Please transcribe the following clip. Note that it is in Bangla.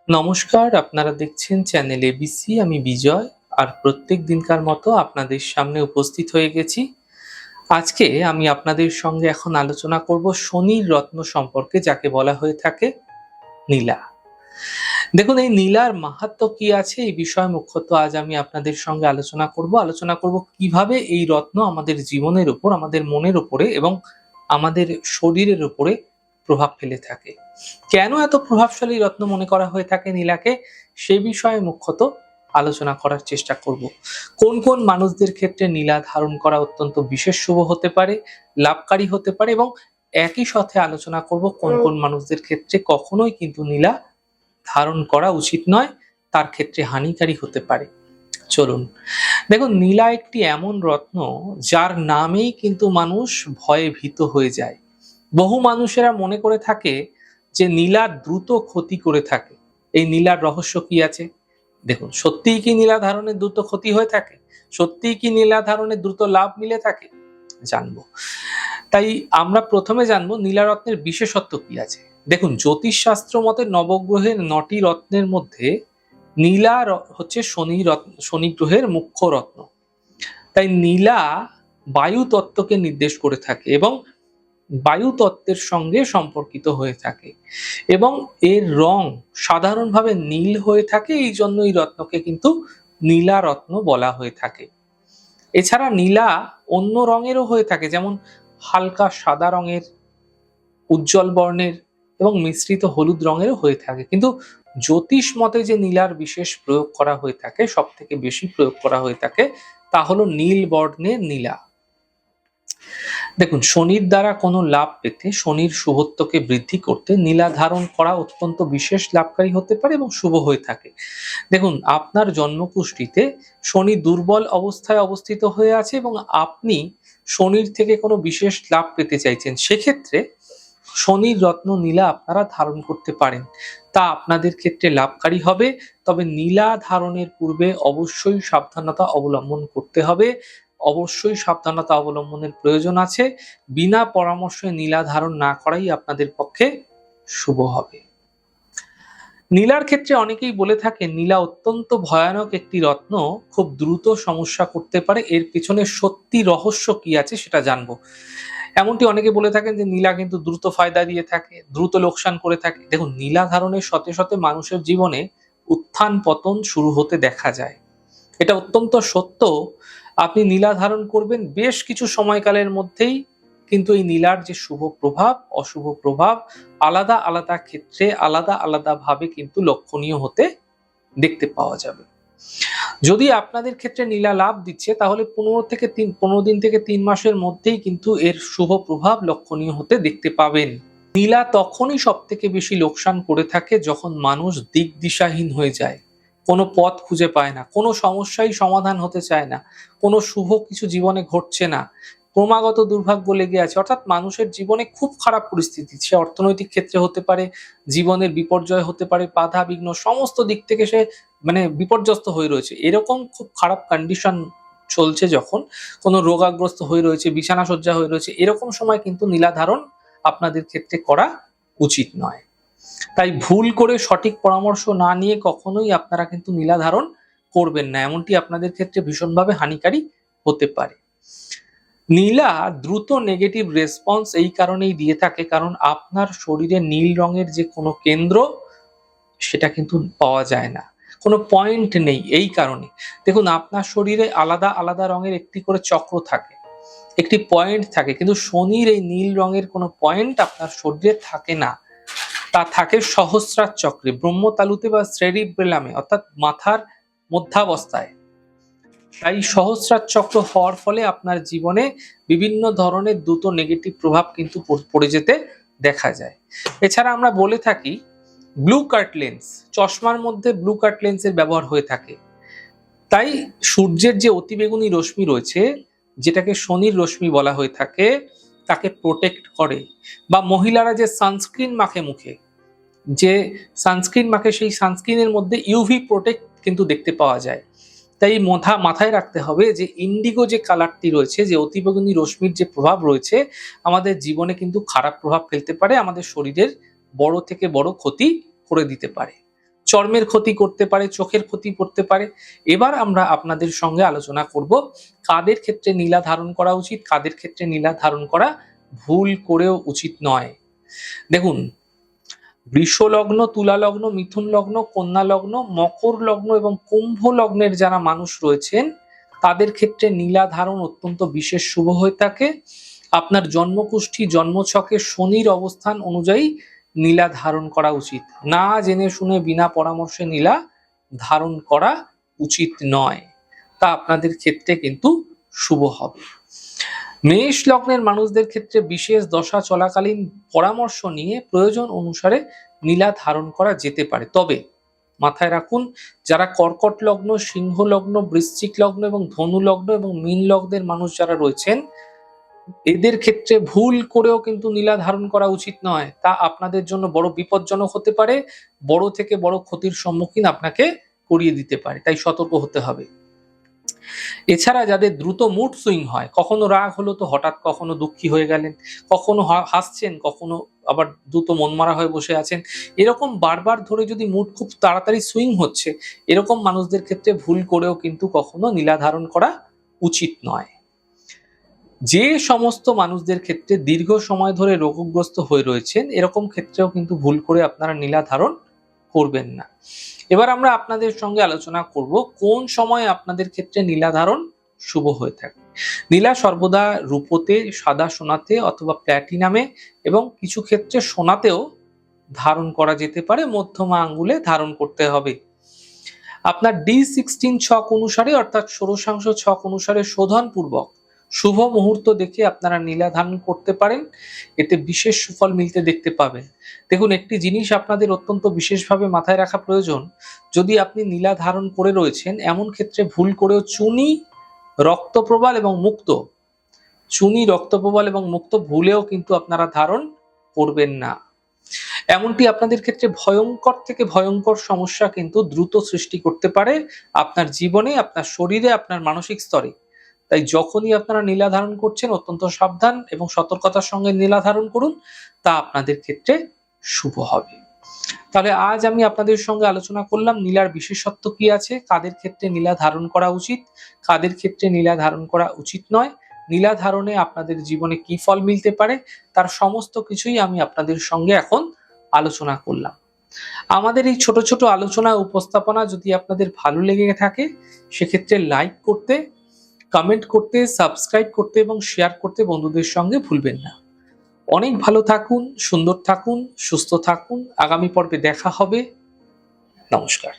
নমস্কার, আপনারা দেখছেন চ্যানেল এবিসি। আমি বিজয়। আর প্রত্যেক দিনকার মতো আপনাদের সামনে উপস্থিত হয়ে গেছি। আজকে আমি আপনাদের সঙ্গে এখন আলোচনা করব শনির রত্ন সম্পর্কে, যাকে বলা হয়ে থাকে নীলা। দেখুন, এই নীলার মাহাত্ম্য কি আছে এই বিষয়ে মুখ্যত আজ আমি আপনাদের সঙ্গে আলোচনা করব কিভাবে এই রত্ন আমাদের জীবনের উপর, আমাদের মনের উপরে এবং আমাদের শরীরের উপরে প্রভাব ফেলে থাকে। কেন এত প্রভাবশালী রত্ন মনে করা হয়ে থাকে নীলাকে, সে বিষয়ে মুখ্যত আলোচনা করার চেষ্টা করব। কোন কোন মানুষদের ক্ষেত্রে নীলা ধারণ করা অত্যন্ত বিশেষ শুভ হতে পারে, লাভকারী হতে পারে, এবং একই সাথে আলোচনা করব কোন কোন মানুষদের ক্ষেত্রে কখনোই কিন্তু নীলা ধারণ করা উচিত নয়, তার ক্ষেত্রে হানিকারী হতে পারে। চলুন, দেখুন, নীলা একটি এমন রত্ন যার নামেই কিন্তু মানুষ ভয়ে ভীত হয়ে যায়। বহু মানুষেরা মনে করে থাকে যে নীলা দ্রুত ক্ষতি করে থাকে। এই নীলার রহস্য কি আছে? দেখুন, সত্যিই কি নীলা ধারণের দ্রুত ক্ষতি হয়ে থাকে? সত্যিই কি নীলা ধারণের দ্রুত লাভ মিলে থাকে? জানবো। তাই আমরা প্রথমে জানবো নীলা রত্নের বিশেষত্ব কি আছে। দেখুন, জ্যোতিষশাস্ত্র মতে নবগ্রহের ৯টি রত্নের মধ্যে নীলা হচ্ছে শনি গ্রহের মুখ্য রত্ন। তাই নীলা বায়ু তত্ত্বকে নির্দেশ করে থাকে এবং বায়ু তত্ত্বের সঙ্গে সম্পর্কিত হয়ে থাকে, এবং এর রং সাধারণভাবে নীল হয়ে থাকে। এই জন্য এই রত্নকে কিন্তু নীলা রত্ন বলা হয়ে থাকে। এছাড়া নীলা অন্য রঙেরও হয়ে থাকে, যেমন হালকা সাদা রঙের, উজ্জ্বল বর্ণের এবং মিশ্রিত হলুদ রঙেরও হয়ে থাকে। কিন্তু জ্যোতিষ মতে যে নীলার বিশেষ প্রয়োগ করা হয়ে থাকে, সব থেকে বেশি প্রয়োগ করা হয়ে থাকে, তা হলো নীল বর্ণের নীলা। দেখুন, শনির দ্বারা কোনো লাভ পেতে, শনির শুভত্বকে বৃদ্ধি করতে নীলা ধারণ করা অত্যন্ত বিশেষ লাভকারী হতে পারে এবং শুভ হয়ে থাকে। দেখুন, আপনার জন্মকুষ্ঠিতে শনি দুর্বল অবস্থায় অবস্থিত হয়ে আছে এবং আপনি শনির থেকে কোনো বিশেষ লাভ পেতে চাইছেন, সেক্ষেত্রে শনির রত্ন নীলা আপনারা ধারণ করতে পারেন। তা আপনাদের ক্ষেত্রে লাভকারী হবে। তবে নীলা ধারণের পূর্বে অবশ্যই সাবধানতা অবলম্বন করতে হবে। অবশ্যই সাবধানতা অবলম্বনের প্রয়োজন আছে। বিনা পরামর্শে নীলা ধারণ না করাই আপনাদের পক্ষে শুভ হবে। নীলার ক্ষেত্রে অনেকেই বলে থাকেন নীলা অত্যন্ত ভয়ানক একটি রত্ন, খুব দ্রুত সমস্যা করতে পারে। এর পেছনে সত্যি রহস্য কি আছে সেটা জানবো। এমনটি অনেকে বলে থাকেন যে নীলা কিন্তু দ্রুত ফায়দা দিয়ে থাকে, দ্রুত লোকসান করে থাকে। দেখুন, নীলা ধারণের সাথে সাথে মানুষের জীবনে উত্থান পতন শুরু হতে দেখা যায়। এটা অত্যন্ত সত্য। আপনি নীলা ধারণ করবেন, বেশ কিছু সময়কালের মধ্যেই কিন্তু এই নীলার যে শুভ প্রভাব, অশুভ প্রভাব আলাদা আলাদা ক্ষেত্রে আলাদা আলাদা ভাবে কিন্তু লক্ষণীয় হতে দেখতে পাওয়া যাবে। যদি আপনাদের ক্ষেত্রে নীলা লাভ দিচ্ছে, তাহলে 15 দিন থেকে 3 মাসের মধ্যেই কিন্তু এর শুভ প্রভাব লক্ষণীয় হতে দেখতে পাবেন। নীলা তখনই সব থেকে বেশি লোকসান করে থাকে যখন মানুষ দিক দিশাহীন হয়ে যায়, কোনো পথ খুঁজে পায় না, কোনো সমস্যাই সমাধান হতে চায় না, কোনো শুভ কিছু জীবনে ঘটছে না, ক্রমাগত দুর্ভাগ্য লেগে আছে। অর্থাৎ মানুষের জীবনে খুব খারাপ পরিস্থিতি, সে অর্থনৈতিক ক্ষেত্রে হতে পারে, জীবনের বিপর্যয় হতে পারে, বাধা বিঘ্ন সমস্ত দিক থেকে সে বিপর্যস্ত হয়ে রয়েছে। এরকম খুব খারাপ কন্ডিশন চলছে, যখন কোনো রোগাগ্রস্ত হয়ে রয়েছে, বিছানা শয্যা হয়ে রয়েছে, এরকম সময় কিন্তু নীলা ধারণ আপনাদের ক্ষেত্রে করা উচিত নয়। তাই ভুল করে সঠিক পরামর্শ না নিয়ে কখনোই আপনারা কিন্তু নীলা ধারণ করবেন না। এমনটি আপনাদের ক্ষেত্রে ভীষণভাবে হানিকারী হতে পারে। নীলা দ্রুত নেগেটিভ রেসপন্স এই কারণেই দিয়ে থাকে, কারণ আপনার শরীরে নীল রঙের যে কোনো কেন্দ্র, সেটা কিন্তু পাওয়া যায় না, কোনো পয়েন্ট নেই। এই কারণে দেখুন, আপনার শরীরে আলাদা আলাদা রঙের একটি করে চক্র থাকে, একটি পয়েন্ট থাকে, কিন্তু শনির এই নীল রঙের কোনো পয়েন্ট আপনার শরীরে থাকে না। তা থাকে সহস্রার চক্রে, ব্রহ্মতালুতে বা সেরিবেলামে, অর্থাৎ মাথার মধ্যাবস্থায়। তাই সহস্রার চক্র হওয়ার ফলে আপনার জীবনে বিভিন্ন ধরনের দ্রুত নেগেটিভ প্রভাব কিন্তু পড়ে যেতে দেখা যায়। এছাড়া আমরা বলে থাকি ব্লু কাট লেন্স, চশমার মধ্যে ব্লু কাট লেন্সের ব্যবহার হয়ে থাকে। তাই সূর্যের যে অতিবেগুনি রশ্মি রয়েছে, যেটাকে শনির রশ্মি বলা হয়ে থাকে, তাকে প্রোটেক্ট করে। বা মহিলারা যে সানস্ক্রিন মাখে মুখে, যে সানস্ক্রিন মাখে, সেই সানস্ক্রিনের মধ্যে ইউভি প্রোটেক্ট কিন্তু দেখতে পাওয়া যায়। তাই মাথায় রাখতে হবে যে ইন্ডিগো যে কালারটি রয়েছে, যে অতিবেগুনি রশ্মির যে প্রভাব রয়েছে, আমাদের জীবনে কিন্তু খারাপ প্রভাব ফেলতে পারে, আমাদের শরীরের বড় থেকে বড় ক্ষতি করে দিতে পারে। চর্মের ক্ষতি করতে পারে, চোখের ক্ষতি করতে পারে। এবার আমরা আপনাদের সঙ্গে আলোচনা করব কাদের ক্ষেত্রে নীলা ধারণ করা উচিত, কাদের ক্ষেত্রে নীলা ধারণ করা ভুল করেও উচিত নয়। দেখুন, বৃষ লগ্ন, তুলা লগ্ন, মিথুন লগ্ন, কন্যা লগ্ন, মকর লগ্ন এবং কুম্ভ লগ্নের যারা মানুষ রয়েছেন তাদের ক্ষেত্রে নীলা ধারণ অত্যন্ত বিশেষ শুভ হয়ে থাকে। আপনার জন্মকুষ্ঠী জন্মছকে শনির অবস্থান অনুযায়ী নীলা ধারণ করা উচিত। না জেনে শুনে বিনা পরামর্শে নীলা ধারণ করা উচিত নয়, তা আপনাদের ক্ষেত্রে কিন্তু শুভ হবে। মেষ লগ্নের মানুষদের ক্ষেত্রে বিশেষ দশা চলাকালীন পরামর্শ নিয়ে প্রয়োজন অনুসারে নীলা ধারণ করা যেতে পারে। তবে মাথায় রাখুন, যারা কর্কট লগ্ন, সিংহ লগ্ন, বৃশ্চিক লগ্ন এবং ধনু লগ্ন এবং মীন লগ্নের মানুষ যারা রয়েছেন এদের ক্ষেত্রে ভুল করেও কিন্তু নীলা ধারণ করা উচিত নয়। তা আপনাদের জন্য বড় বিপজ্জনক হতে পারে, বড় থেকে বড় ক্ষতির সম্মুখীন আপনাকে করিয়ে দিতে পারে, তাই সতর্ক হতে হবে। এছাড়া যাদের দ্রুত মুড সুইং হয়, কখনো রাগ হলো তো হঠাৎ কখনো দুঃখী হয়ে গেলেন, কখনো হাসছেন, কখনো আবার দ্রুত মন মারা হয়ে বসে আছেন, এরকম বারবার ধরে যদি মুড খুব তাড়াতাড়ি সুইং হচ্ছে, এরকম মানুষদের ক্ষেত্রে ভুল করেও কিন্তু কখনো নীলা ধারণ করা উচিত নয়। যে সমস্ত মানুষদের ক্ষেত্রে দীর্ঘ সময় ধরে রোগগ্রস্ত হয়ে রয়েছেন এরকম ক্ষেত্রেও কিন্তু ভুল করে আপনারা নীলা ধারণ করবেন না। এবার আমরা আপনাদের সঙ্গে আলোচনা করব কোন সময় আপনাদের ক্ষেত্রে নীলা ধারণ শুভ হয়ে থাকে। নীলা সর্বদা রূপোতে, সাদা সোনাতে অথবা প্ল্যাটিনামে এবং কিছু ক্ষেত্রে সোনাতেও ধারণ করা যেতে পারে। মধ্যমা আঙ্গুলে ধারণ করতে হবে। আপনার D16 ছক অনুসারে অর্থাৎ ষোড়শাংশ ছক অনুসারে শোধন পূর্বক শুভ মুহূর্ত দেখে আপনারা নীলা ধারণ করতে পারেন, এতে বিশেষ সুফল মিলতে দেখতে পাবেন। দেখুন, একটি জিনিস আপনাদের অত্যন্ত বিশেষভাবে মাথায় রাখা প্রয়োজন। যদি আপনি নীলা ধারণ করে রয়েছেন এমন ক্ষেত্রে ভুল করেও চুনি, রক্তপ্রবাল এবং মুক্ত ভুলেও কিন্তু আপনারা ধারণ করবেন না। এমনটি আপনাদের ক্ষেত্রে ভয়ঙ্কর থেকে ভয়ঙ্কর সমস্যা কিন্তু দ্রুত সৃষ্টি করতে পারে আপনার জীবনে, আপনার শরীরে, আপনার মানসিক স্তরে। তাই যখনই আপনারা নীলা ধারণ করছেন অত্যন্ত সাবধান এবং সতর্কতার সঙ্গে নীলা ধারণ করুন, তা আপনাদের ক্ষেত্রে শুভ হবে। তাহলে আজ আমি আপনাদের সঙ্গে আলোচনা করলাম নীলার বিশেষত্ব কি আছে, কাদের ক্ষেত্রে নীলা ধারণ করা উচিত, কাদের ক্ষেত্রে নীলা ধারণ করা উচিত নয়, নীলা ধারণে আপনাদের জীবনে কি ফল মিলতে পারে, তার সমস্ত কিছুই আমি আপনাদের সঙ্গে এখন আলোচনা করলাম। আমাদের এই ছোট ছোট আলোচনা উপস্থাপনা যদি আপনাদের ভালো লেগে থাকে সেক্ষেত্রে লাইক করতে, কমেন্ট করতে, সাবস্ক্রাইব করতে এবং শেয়ার করতে বন্ধুদের সঙ্গে ভুলবেন না। অনেক ভালো থাকুন, সুন্দর থাকুন, সুস্থ থাকুন। আগামী পর্বে দেখা হবে। নমস্কার।